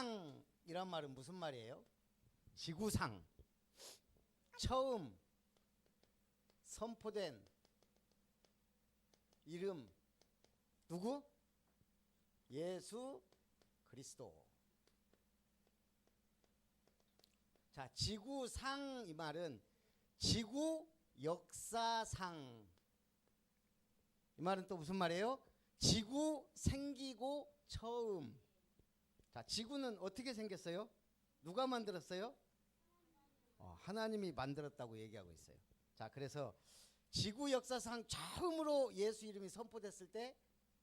지구상이란 말은 무슨 말이에요? 지구상. 처음 선포된 이름 누구? 예수 그리스도. 자, 지구상 이 말은 지구 역사상. 이 말은 또 무슨 말이에요? 지구 생기고 처음. 자, 지구는 어떻게 생겼어요? 누가 만들었어요? 하나님이 만들었다고 얘기하고 있어요. 자, 그래서 지구 역사상 처음으로 예수 이름이 선포됐을 때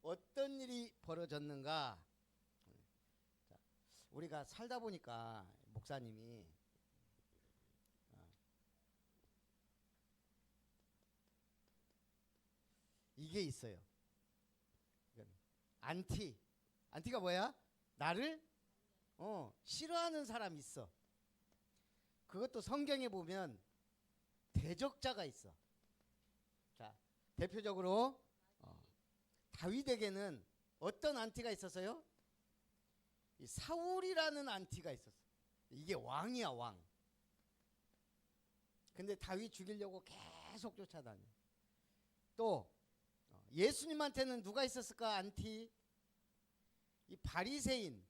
어떤 일이 벌어졌는가? 자, 우리가 살다 보니까 목사님이 이게 있어요. 안티가 뭐야? 나를 싫어하는 사람이 있어. 그것도 성경에 보면 대적자가 있어. 자, 대표적으로 다윗에게는 어떤 안티가 있었어요? 이 사울이라는 안티가 있었어. 이게 왕이야, 왕. 근데 다윗 죽이려고 계속 쫓아다녀. 또 예수님한테는 누가 있었을까? 안티. 이 바리새인,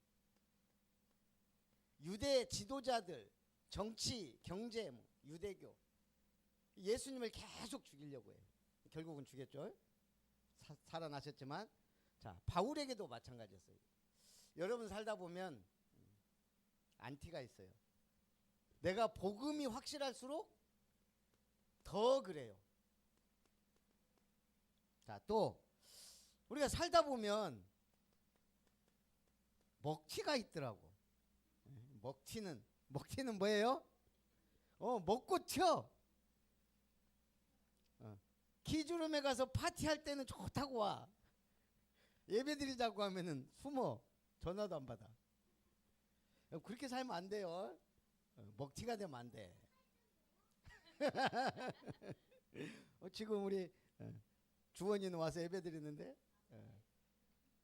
유대 지도자들, 정치, 경제, 유대교, 예수님을 계속 죽이려고 해. 결국은 죽였죠. 살아나셨지만, 자, 바울에게도 마찬가지였어요. 여러분 살다 보면 안티가 있어요. 내가 복음이 확실할수록 더 그래요. 자, 또 우리가 살다 보면 먹튀가 있더라고. 먹튀는 뭐예요? 먹고 튀어. 키즈룸에 가서 파티할 때는 좋다고 와. 예배드리자고 하면은 숨어. 전화도 안 받아. 그렇게 살면 안 돼요. 먹튀가 되면 안 돼. 지금 우리 주원이는 와서 예배드리는데,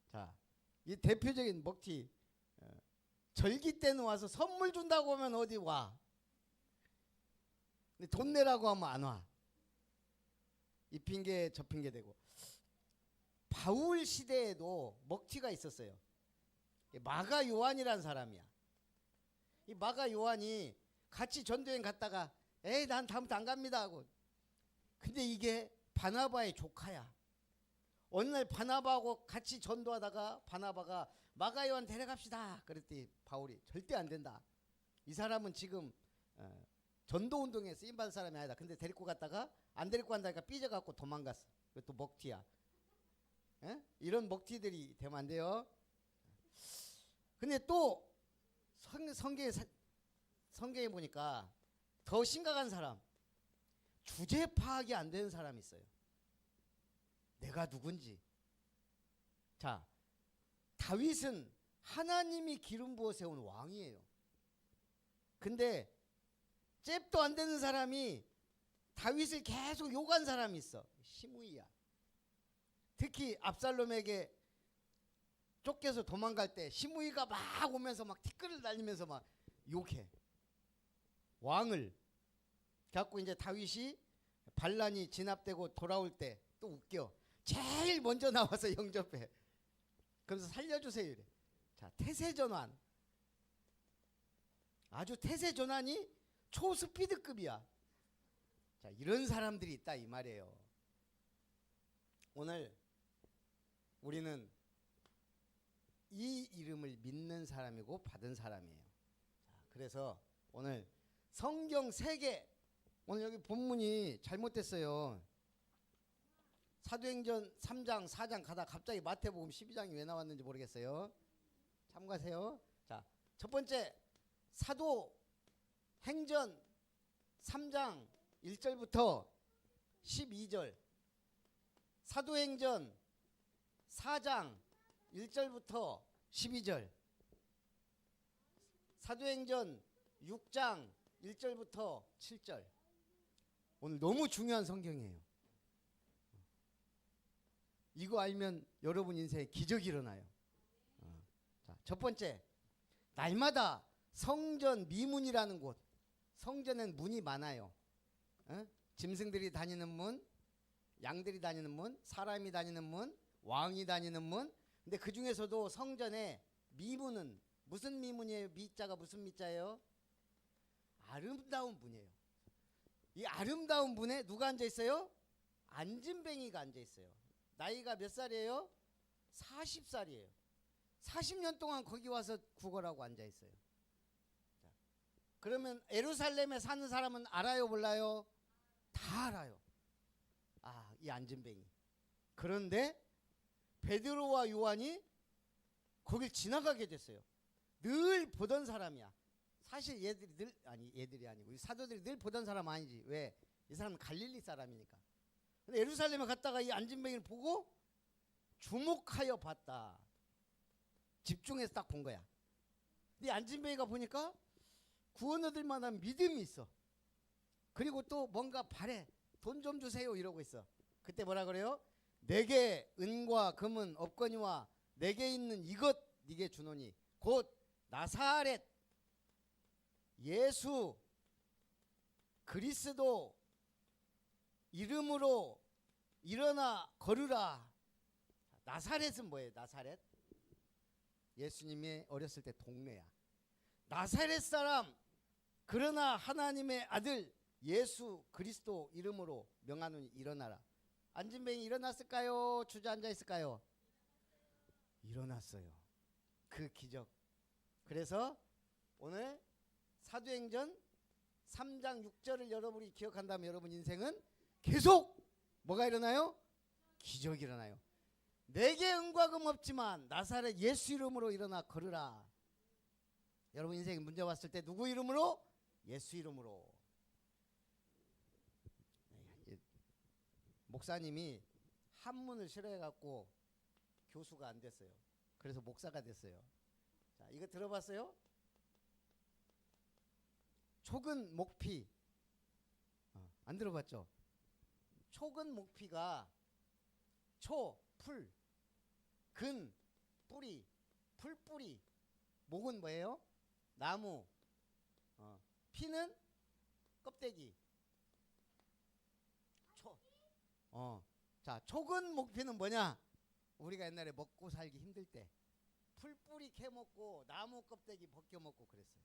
자, 이 대표적인 먹튀. 절기 때는 와서 선물 준다고 하면 어디 와. 근데 돈 내라고 하면 안 와. 이 핑계 저 핑계 대고. 바울 시대에도 먹튀가 있었어요. 마가 요한이라는 사람이야. 이 마가 요한이 같이 전도여행 갔다가 에이 난 다음부터 안 갑니다 하고. 근데 이게 바나바의 조카야. 어느 날 바나바하고 같이 전도하다가 바나바가 마가 요한 데려갑시다 그랬더니 바울이 절대 안 된다. 이 사람은 지금 전도운동에 쓰임받을 사람이 아니다. 근데 데리고 갔다가 안 데리고 간다니까 삐져갖고 도망갔어. 그것도 먹튀야. 이런 먹튀들이 되면 안 돼요. 근데 또 성경에 보니까 더 심각한 사람, 주제 파악이 안 되는 사람이 있어요. 내가 누군지. 자, 다윗은 하나님이 기름 부어 세운 왕이에요. 근데 잽도 안 되는 사람이 다윗을 계속 욕한 사람이 있어. 시므이야. 특히 압살롬에게 쫓겨서 도망갈 때 시므이가 막 오면서 막 티끌을 날리면서 막 욕해. 왕을. 갖고 이제 다윗이 반란이 진압되고 돌아올 때 또 웃겨. 제일 먼저 나와서 영접해. 그래서 살려주세요 이래. 자, 태세전환. 아주 태세전환이 초스피드급이야. 자, 이런 사람들이 있다 이 말이에요. 오늘 우리는 이 이름을 믿는 사람이고 받은 사람이에요. 자, 그래서 오늘 성경 3개. 오늘 여기 본문이 잘못됐어요. 사도행전 3장 4장 가다 갑자기 마태복음 12장이 왜 나왔는지 모르겠어요. 참고하세요. 자, 첫 번째 사도행전 3장 1절부터 12절, 사도행전 4장 1절부터 12절, 사도행전 6장 1절부터 7절. 오늘 너무 중요한 성경이에요. 이거 알면 여러분 인생에 기적이 일어나요. 자, 첫 번째 날마다 성전 미문이라는 곳, 성전엔 문이 많아요. 어? 짐승들이 다니는 문, 양들이 다니는 문, 사람이 다니는 문, 왕이 다니는 문. 근데 그 중에서도 성전에 미문은 무슨 미문이에요? 미자가 무슨 미자예요? 아름다운 문이에요. 이 아름다운 문에 누가 앉아 있어요? 안진뱅이가 앉아 있어요. 나이가 몇 살이에요? 40살이에요. 40년 동안 거기 와서 구걸하고 앉아 있어요. 자, 그러면 예루살렘에 사는 사람은 알아요, 몰라요? 다 알아요. 아, 이 안진뱅이. 그런데 베드로와 요한이 거길 지나가게 됐어요. 늘 보던 사람이야. 사실 얘들이 아니고 사도들이 늘 보던 사람 아니지. 왜? 이 사람은 갈릴리 사람이니까. 근데 예루살렘에 갔다가 이 안진뱅이를 보고 주목하여 봤다. 집중해서 딱 본 거야. 근데 안진뱅이가 보니까 구원 얻을 만한 믿음이 있어. 그리고 또 뭔가 바래. 돈 좀 주세요 이러고 있어. 그때 뭐라 그래요? 내게 은과 금은 없거니와 내게 있는 이것 네게 주노니 곧 나사렛 예수 그리스도 이름으로 일어나 걸으라. 나사렛은 뭐예요? 나사렛? 예수님이 어렸을 때 동네야. 나사렛 사람 그러나 하나님의 아들 예수 그리스도 이름으로 명하노니 일어나라. 안진뱅이 일어났을까요? 주저앉아 있을까요? 일어났어요. 그 기적. 그래서 오늘 사도행전 3장 6절을 여러분이 기억한다면 여러분 인생은 계속 뭐가 일어나요? 기적이 일어나요. 내게 은과 금 없지만 나사렛 예수 이름으로 일어나 걸으라. 여러분 인생에 문제 왔을 때 누구 이름으로? 예수 이름으로. 목사님이 한문을 싫어해갖고 교수가 안 됐어요. 그래서 목사가 됐어요. 자, 이거 들어봤어요? 촉은 목피. 안 들어봤죠? 촉은 목피가 초, 풀, 근, 뿌리, 풀뿌리. 목은 뭐예요? 나무. 피는 껍데기. 자, 촉은 목피는 뭐냐? 우리가 옛날에 먹고 살기 힘들 때 풀뿌리 캐먹고 나무 껍데기 벗겨 먹고 그랬어요.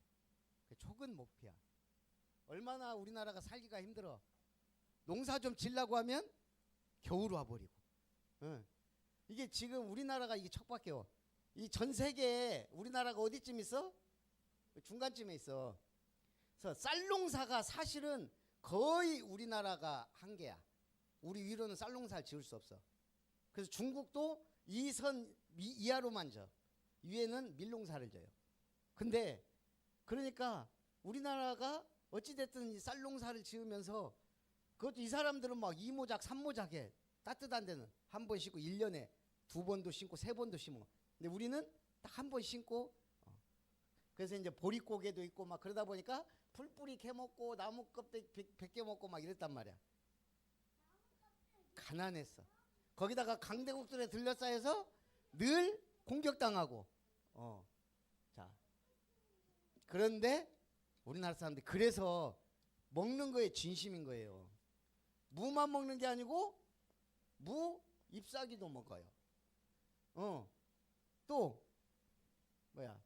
촉은 목피야. 얼마나 우리나라가 살기가 힘들어. 농사 좀 질라고 하면 겨울 와버리고. 이게 지금 우리나라가 이게 척박해요. 이 전 세계에 우리나라가 어디쯤 있어? 중간쯤에 있어. 그래서 쌀 농사가 사실은 거의 우리나라가 한계야. 우리 위로는 쌀 농사를 지을 수 없어. 그래서 중국도 이 선 이하로만 져. 위에는 밀농사를 져요. 근데 그러니까 우리나라가 어찌됐든 이 쌀 농사를 지으면서 그것도 이 사람들은 막 2모작 3모작에 따뜻한 데는 한 번 심고 1년에 2번도 심고 3번도 심어. 근데 우리는 딱 한 번 심고 그래서 이제 보릿고개도 있고 막 그러다 보니까 풀뿌리 캐먹고 나무 껍데기 벗겨 먹고 막 이랬단 말이야. 가난했어. 거기다가 강대국들에 둘러싸여서 늘 공격당하고. 자, 그런데 우리나라 사람들이 그래서 먹는 거에 진심인 거예요. 무만 먹는 게 아니고 무 잎사귀도 먹어요. 또 뭐야?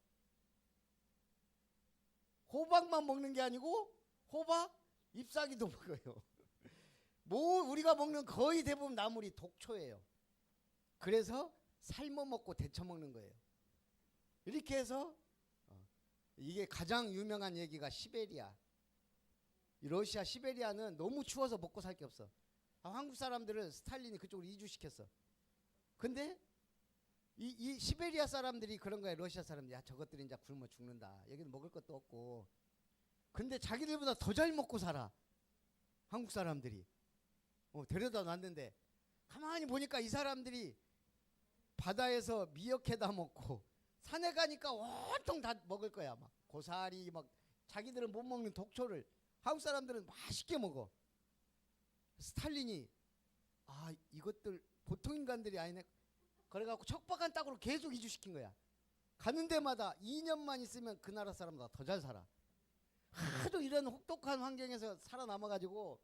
호박만 먹는 게 아니고 호박 잎사귀도 먹어요. 뭐 우리가 먹는 거의 대부분 나물이 독초예요. 그래서 삶아 먹고 데쳐 먹는 거예요. 이렇게 해서 이게 가장 유명한 얘기가 시베리아. 러시아 시베리아는 너무 추워서 먹고 살 게 없어. 한국 사람들을 스탈린이 그쪽으로 이주시켰어. 근데 이 시베리아 사람들이 그런 거야. 러시아 사람들이 야 저것들이 이제 굶어 죽는다. 여기는 먹을 것도 없고. 근데 자기들보다 더 잘 먹고 살아. 한국 사람들이. 데려다 놨는데 가만히 보니까 이 사람들이 바다에서 미역회다 먹고 산에 가니까 온통 다 먹을 거야. 막 고사리 막 자기들은 못 먹는 독초를 한국 사람들은 맛있게 먹어. 스탈린이 이것들 보통 인간들이 아니네. 그래갖고 척박한 땅으로 계속 이주시킨 거야. 가는 데마다 2년만 있으면 그 나라 사람보다 더 잘 살아. 하도 이런 혹독한 환경에서 살아남아가지고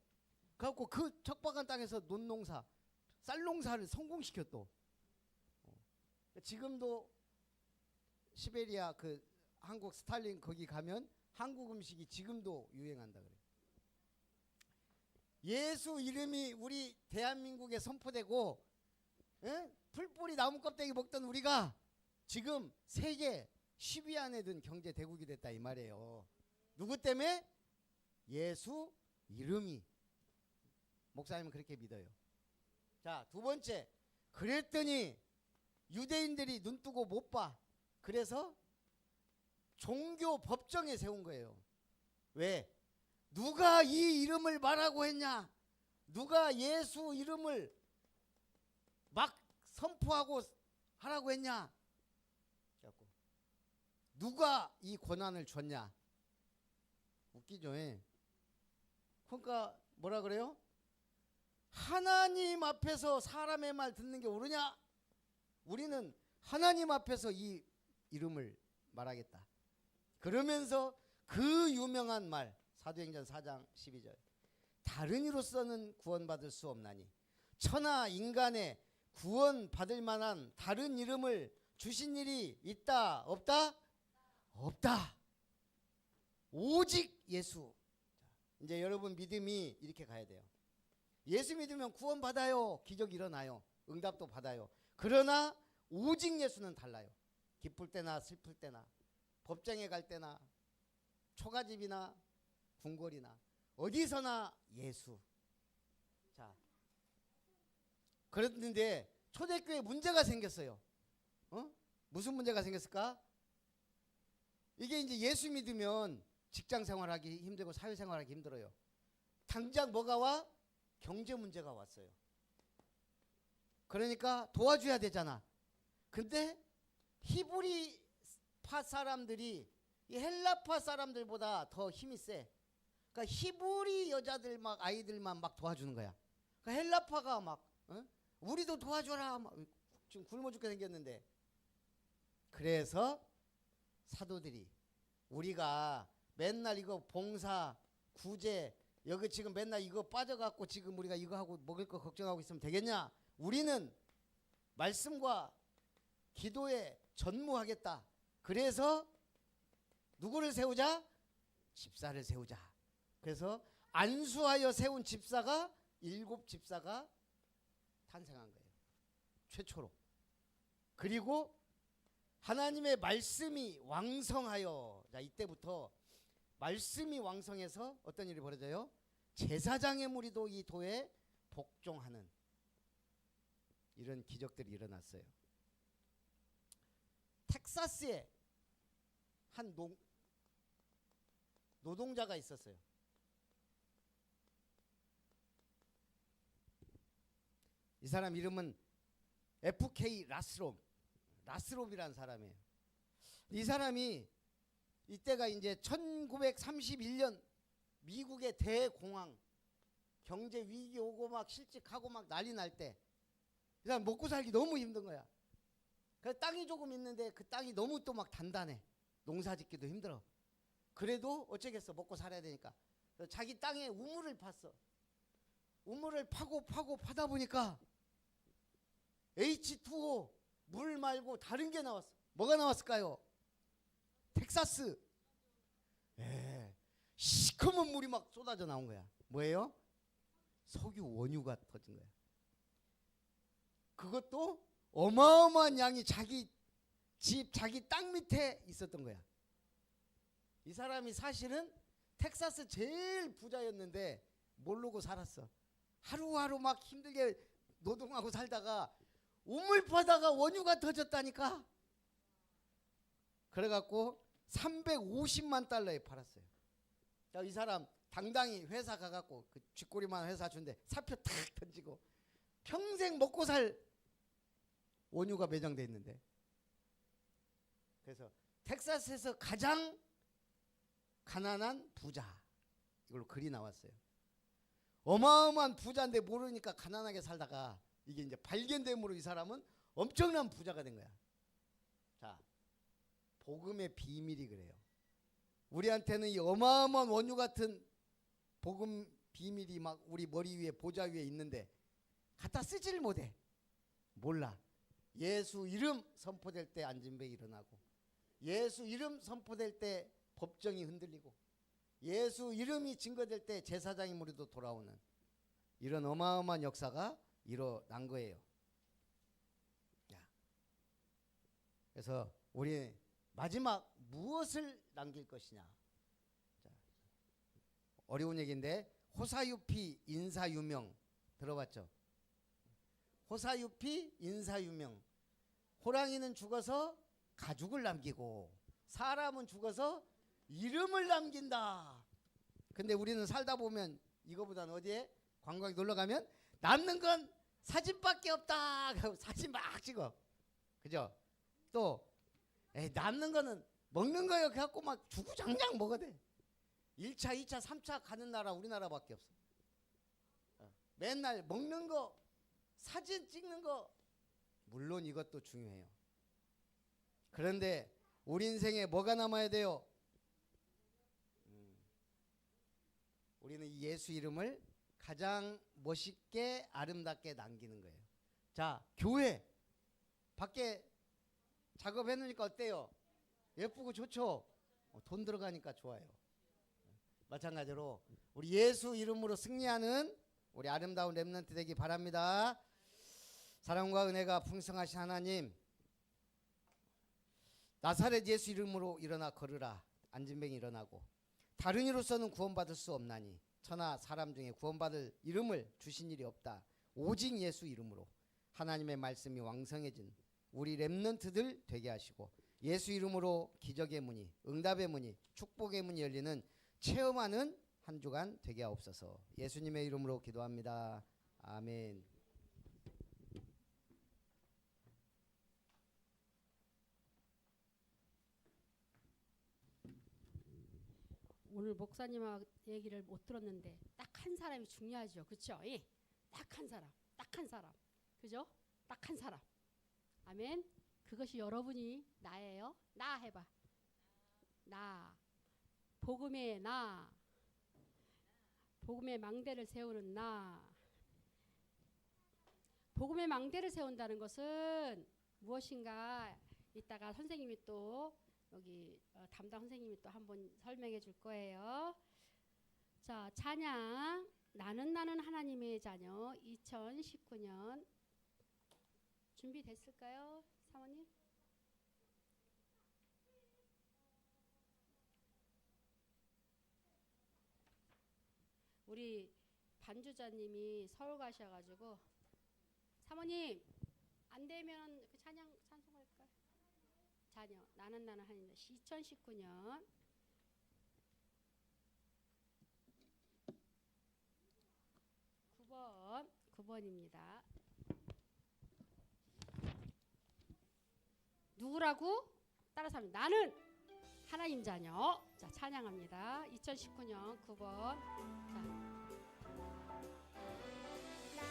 그래갖고 그 척박한 땅에서 논농사, 쌀농사를 성공시켜 또. 지금도 시베리아 그 한국 스탈린 거기 가면 한국 음식이 지금도 유행한다 그래. 예수 이름이 우리 대한민국에 선포되고, 풀뿌리 나무 껍데기 먹던 우리가 지금 세계 10위 안에 든 경제 대국이 됐다 이 말이에요. 누구 때문에? 예수 이름이. 목사님은 그렇게 믿어요. 자, 두 번째, 그랬더니 유대인들이 눈 뜨고 못 봐. 그래서 종교 법정에 세운 거예요. 왜? 누가 이 이름을 말하고 했냐? 누가 예수 이름을 막 선포하고 하라고 했냐? 누가 이 권한을 줬냐? 웃기죠. 그러니까 뭐라 그래요? 하나님 앞에서 사람의 말 듣는 게 옳으냐? 우리는 하나님 앞에서 이 이름을 말하겠다. 그러면서 그 유명한 말, 사도행전 4장 12절, 다른 이로서는 구원받을 수 없나니 천하 인간의 구원받을 만한 다른 이름을 주신 일이 있다 없다? 없다. 오직 예수. 이제 여러분 믿음이 이렇게 가야 돼요. 예수 믿으면 구원받아요. 기적 일어나요. 응답도 받아요. 그러나 오직 예수는 달라요. 기쁠 때나 슬플 때나 법정에 갈 때나 초가집이나 궁궐이나 어디서나 예수. 자, 그런데 초대교회에 문제가 생겼어요. 무슨 문제가 생겼을까? 이게 이제 예수 믿으면 직장 생활하기 힘들고 사회생활하기 힘들어요. 당장 뭐가 와? 경제 문제가 왔어요. 그러니까 도와줘야 되잖아. 근데 히브리파 사람들이 이 헬라파 사람들보다 더 힘이 세. 그러니까 히브리 여자들 막 아이들만 막 도와주는 거야. 그러니까 헬라파가 막 우리도 도와줘라. 막 지금 굶어 죽게 생겼는데. 그래서 사도들이 우리가 맨날 이거 봉사, 구제, 여기 지금 맨날 이거 빠져갖고 지금 우리가 이거 하고 먹을 거 걱정하고 있으면 되겠냐? 우리는 말씀과 기도에 전무하겠다. 그래서 누구를 세우자? 집사를 세우자. 그래서 안수하여 세운 집사가 7집사가 탄생한 거예요. 최초로. 그리고 하나님의 말씀이 왕성하여, 자 이때부터 말씀이 왕성해서 어떤 일이 벌어져요? 제사장의 무리도 이 도에 복종하는 이런 기적들이 일어났어요. 텍사스에 한 노동자가 있었어요. 이 사람 이름은 FK 라스롭이라는 사람이에요. 이 사람이 이때가 이제 1931년 미국의 대공황 경제 위기 오고 막 실직하고 막 난리 날 때 이 사람 먹고 살기 너무 힘든 거야. 그 땅이 조금 있는데 그 땅이 너무 또 막 단단해. 농사 짓기도 힘들어. 그래도 어쩌겠어. 먹고 살아야 되니까. 자기 땅에 우물을 팠어. 우물을 파고 파다 보니까 H2O 물 말고 다른 게 나왔어. 뭐가 나왔을까요? 텍사스. 시커먼 물이 막 쏟아져 나온 거야. 뭐예요? 석유 원유가 터진 거야. 그것도 어마어마한 양이 자기 집, 자기 땅 밑에 있었던 거야. 이 사람이 사실은 텍사스 제일 부자였는데 모르고 살았어. 하루하루 막 힘들게 노동하고 살다가 우물 파다가 원유가 터졌다니까. 그래갖고 350만 달러에 팔았어요. 자, 이 사람 당당히 회사 가갖고 그 쥐꼬리만 회사 준대 사표 탁 던지고 평생 먹고 살 원유가 매장돼 있는데. 그래서 텍사스에서 가장 가난한 부자, 이걸로 글이 나왔어요. 어마어마한 부자인데 모르니까 가난하게 살다가 이게 이제 발견됨으로 이 사람은 엄청난 부자가 된 거야. 자, 복음의 비밀이 그래요. 우리한테는 이 어마어마한 원유 같은 복음 비밀이 막 우리 머리 위에 보좌 위에 있는데 갖다 쓰질 못해. 몰라. 예수 이름 선포될 때 안진뱅이 일어나고, 예수 이름 선포될 때 법정이 흔들리고, 예수 이름이 증거될 때 제사장의 무리도 돌아오는 이런 어마어마한 역사가 일어난 거예요. 그래서 우리 마지막 무엇을 남길 것이냐. 자, 어려운 얘기인데 호사유피 인사유명 들어봤죠? 호사유피 인사유명. 호랑이는 죽어서 가죽을 남기고 사람은 죽어서 이름을 남긴다. 근데 우리는 살다 보면 이거보다는 어디에 관광에 놀러 가면 남는 건 사진밖에 없다. 사진 막 찍어. 그죠? 또 남는 거는 먹는 거예요. 그래갖고 막 주구장창 먹어대. 1차, 2차, 3차 가는 나라 우리나라밖에 없어. 맨날 먹는 거, 사진 찍는 거, 물론 이것도 중요해요. 그런데 우리 인생에 뭐가 남아야 돼요? 우리는 이 예수 이름을 가장 멋있게 아름답게 남기는 거예요. 자, 교회 밖에 작업해 놓으니까 어때요? 예쁘고 좋죠? 돈 들어가니까 좋아요. 마찬가지로 우리 예수 이름으로 승리하는 우리 아름다운 렘넌트 되기 바랍니다. 사랑과 은혜가 풍성하신 하나님, 나사렛 예수 이름으로 일어나 걸으라. 안진뱅이 일어나고, 다른 이로서는 구원받을 수 없나니 천하 사람 중에 구원받을 이름을 주신 일이 없다. 오직 예수 이름으로 하나님의 말씀이 왕성해진 우리 렘넌트들 되게 하시고, 예수 이름으로 기적의 문이, 응답의 문이, 축복의 문이 열리는 체험하는 한 주간 되게 하옵소서. 예수님의 이름으로 기도합니다. 아멘. 오늘 목사님 얘기를 못 들었는데 딱 한 사람이 중요하죠. 그렇죠? 예. 딱 한 사람. 딱 한 사람. 그죠? 딱 한 사람. 아멘. 그것이 여러분이 나예요. 나 해봐. 나. 복음의 나. 복음의 망대를 세우는 나. 복음의 망대를 세운다는 것은 무엇인가 이따가 선생님이 또 여기 담당 선생님이 또 한번 설명해 줄 거예요. 자, 찬양 나는 하나님의 자녀 2019년 준비됐을까요? 사모님? 우리 반주자님이 서울 가셔가지고 사모님 안 되면 그 찬양 찬송할까요? 자녀 나는 하나님 2019년 9번입니다. 누구라고? 따라서 합니다. 나는 하나님 자녀. 자, 찬양합니다. 2019년 9번. 자.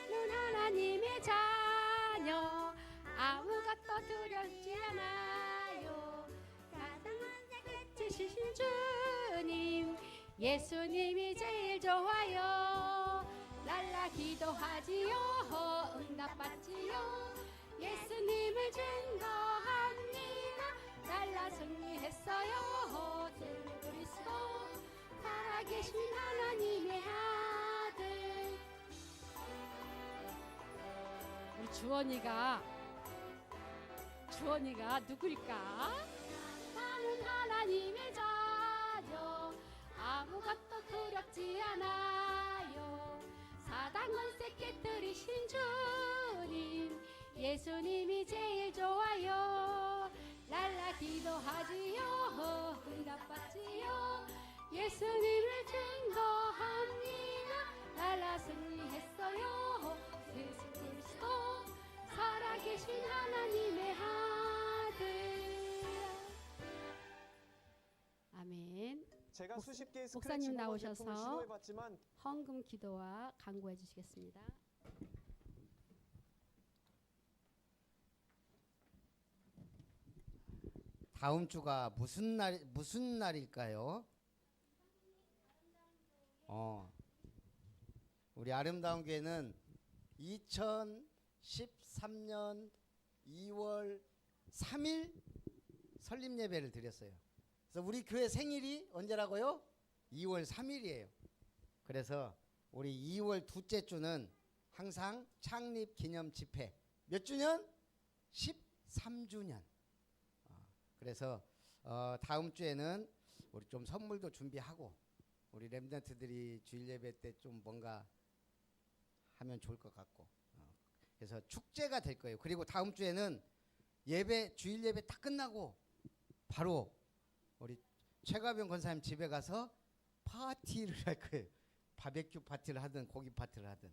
나는 하나님의 자녀. 아무것도 두렵지 않아요. 가당한 새 끝이신 주님. 예수님이 제일 좋아요. 랄라 기도하지요. 응답받지요. 예수님을 증거합니다. 랄라 승리했어요. 주 그리스도 살아계신 하나님의 아들. 우리 주원이가 누구일까? 나는 하나님의 자녀. 아무것도 두렵지 않아요. 사단 권세 깨뜨리신 주님. 예수님이 제일 좋아요. 랄라 기도하지요. 응답받지요. 예수님을 증거합니다. 랄라 승리했어요. 예수 그리스도 살아계신 하나님의 아들. 아멘. 제가 수십 개의 목사님 스크래치 제품을 나오셔서 시도해봤지만 헌금 기도와 간구해 주시겠습니다. 다음 주가 무슨 날일까요? 우리 아름다운 교회는 2013년 2월 3일 설립 예배를 드렸어요. 그래서 우리 교회 생일이 언제라고요? 2월 3일이에요. 그래서 우리 2월 둘째 주는 항상 창립 기념 집회 몇 주년? 13주년. 그래서 다음 주에는 우리 좀 선물도 준비하고 우리 렘넌트들이 주일 예배 때 좀 뭔가 하면 좋을 것 같고 그래서 축제가 될 거예요. 그리고 다음 주에는 주일 예배 딱 끝나고 바로 우리 최가병 권사님 집에 가서 파티를 할 거예요. 바베큐 파티를 하든 고기 파티를 하든.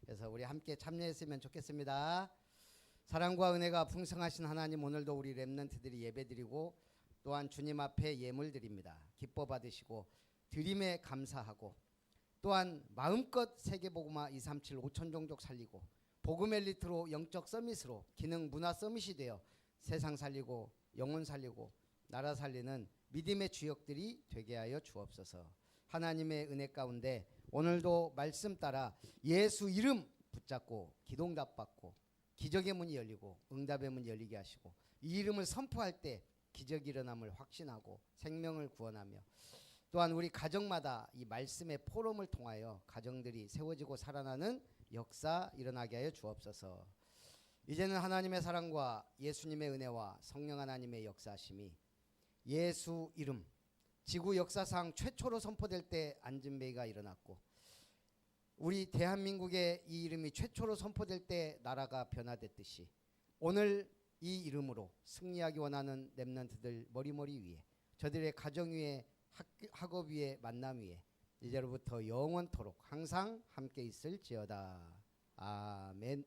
그래서 우리 함께 참여했으면 좋겠습니다. 사랑과 은혜가 풍성하신 하나님, 오늘도 우리 렘넌트들이 예배드리고 또한 주님 앞에 예물 드립니다. 기뻐 받으시고 드림에 감사하고 또한 마음껏 세계복음화 237 5천 종족 살리고 복음 엘리트로 영적 서밋으로 기능 문화 서밋이 되어 세상 살리고 영혼 살리고 나라 살리는 믿음의 주역들이 되게 하여 주옵소서. 하나님의 은혜 가운데 오늘도 말씀 따라 예수 이름 붙잡고 기도응답 받고 기적의 문이 열리고 응답의 문이 열리게 하시고 이 이름을 선포할 때 기적이 일어남을 확신하고 생명을 구원하며 또한 우리 가정마다 이 말씀의 포럼을 통하여 가정들이 세워지고 살아나는 역사 일어나게 하여 주옵소서. 이제는 하나님의 사랑과 예수님의 은혜와 성령 하나님의 역사하심이 예수 이름 지구 역사상 최초로 선포될 때 안진뱅이가 일어났고 우리 대한민국의 이 이름이 최초로 선포될 때 나라가 변화됐듯이 오늘 이 이름으로 승리하기 원하는 렘넌트들 머리머리 위에 저들의 가정 위에 학업 위에 만남 위에 이제로부터 영원토록 항상 함께 있을지어다. 아멘.